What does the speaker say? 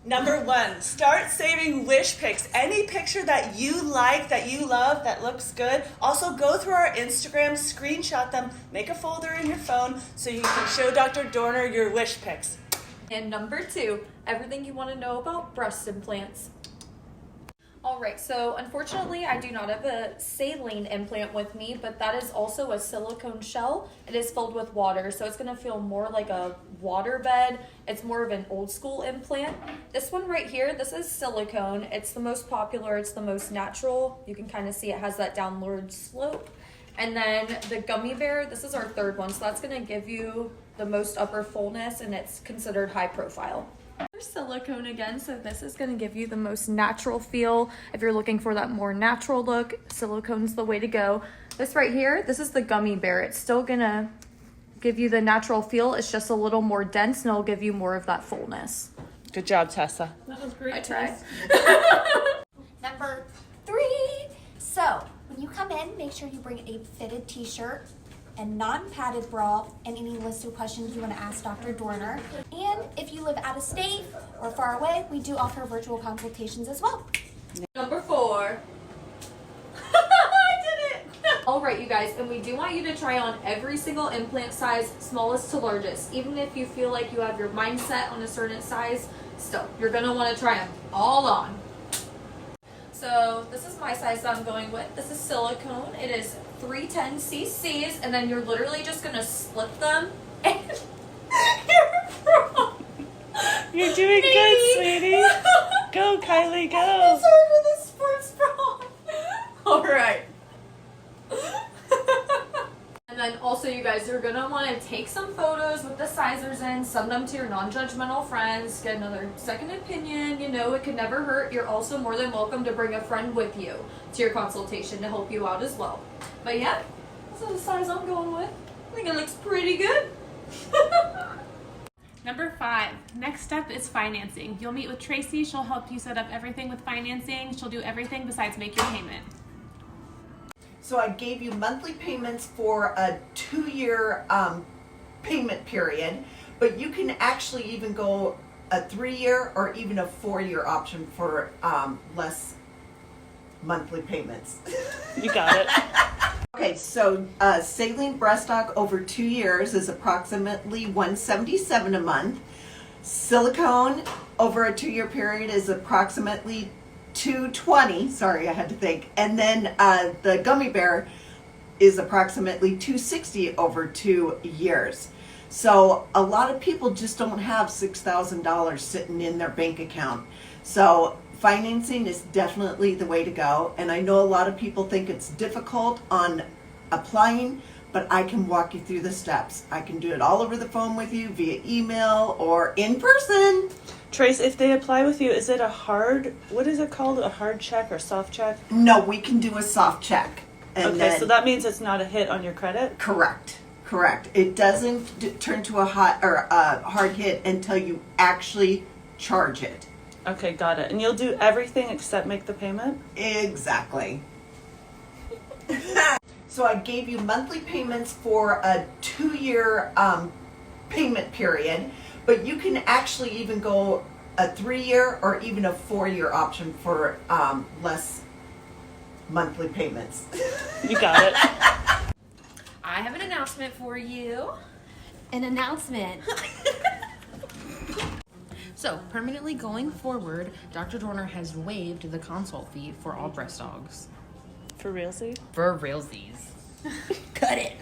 Number 1, start saving wish pics. Any picture that you like, that you love, that looks good. Also, go through our Instagram, screenshot them, make a folder in your phone so you can show Dr. Dorner your wish pics. And number 2, everything you want to know about breast implants. Alright, so unfortunately I do not have a saline implant with me, but that is also a silicone shell. It is filled with water, so it's going to feel more like a water bed. It's more of an old school implant. This one right here, this is silicone. It's the most popular, it's the most natural. You can kind of see it has that downward slope. And then the gummy bear, this is our third one, so that's going to give you the most upper fullness, and it's considered high profile. Silicone again, so this is going to give you the most natural feel. If you're looking for that more natural look, silicone's the way to go. This right here, this is the gummy bear. It's still going to give you the natural feel. It's just a little more dense, and it'll give you more of that fullness. Good job, Tessa. That was great. I tried. Number 3. So, when you come in, make sure you bring a fitted t-shirt and non-padded bra and any list of questions you want to ask Dr. Dorner. And if you live out of state or far away, we do offer virtual consultations as well. Number 4. I did it! Alright, you guys, and we do want you to try on every single implant size, smallest to largest. Even if you feel like you have your mindset on a certain size, still, you're going to want to try them all on. So this is my size that I'm going with. This is silicone. It is 310 cc's, and then you're literally just gonna split them, and you're wrong. You're doing good, sweetie. Go, Kylie, go. It's hard with a sports bra. All right. And then also, you guys, you're gonna want to take some photos with the sizers in, send them to your non-judgmental friends, get another second opinion. You know, it could never hurt. You're also more than welcome to bring a friend with you to your consultation to help you out as well. But yeah, that's the size I'm going with. I think it looks pretty good. Number 5, next step is financing. You'll meet with Tracy. She'll help you set up everything with financing. She'll do everything besides make your payment. So I gave you monthly payments for a 2-year payment period, but you can actually even go a 3-year or even a 4-year option for less monthly payments. You got it. Okay, so saline breast aug over 2 years is approximately $177 a month. Silicone over a 2-year period is approximately $220. Sorry, I had to think. And then the gummy bear is approximately $260 over 2 years. So a lot of people just don't have $6,000 sitting in their bank account. So financing is definitely the way to go. And I know a lot of people think it's difficult on applying, but I can walk you through the steps. I can do it all over the phone with you, via email or in person. Trace, if they apply with you, is it a hard, what is it called? A hard check or soft check? No, we can do a soft check. And Okay, then, so that means it's not a hit on your credit? correct. It doesn't turn to a hard hit until you actually charge it. Okay, got it. And you'll do everything except make the payment? Exactly. So I gave you monthly payments for a 2-year payment period, but you can actually even go a 3-year or even a 4-year option for less monthly payments. You got it. I have an announcement for you. An announcement. So, permanently going forward, Dr. Dorner has waived the consult fee for all breast dogs. For realsy? For realsies. Cut it.